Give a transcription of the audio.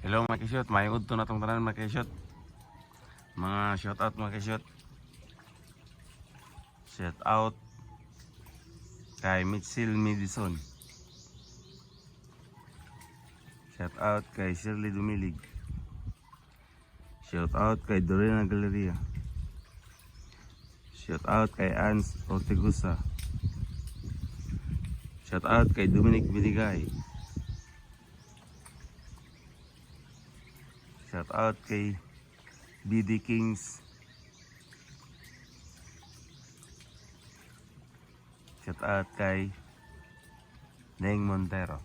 Hello mga kisyot, may udto na itong tanan mga kisyot. Mga shout out mga kisyot. Shout out kay Mitchell Madison. Shout out kay Shirley Dumilig. Shout out kay Dorena Galeria. Shout out kay Ans Ortegusa. Shout out kay Dominic Binigay. Shout out kay BD Kings. Shout out kay Neng Montero.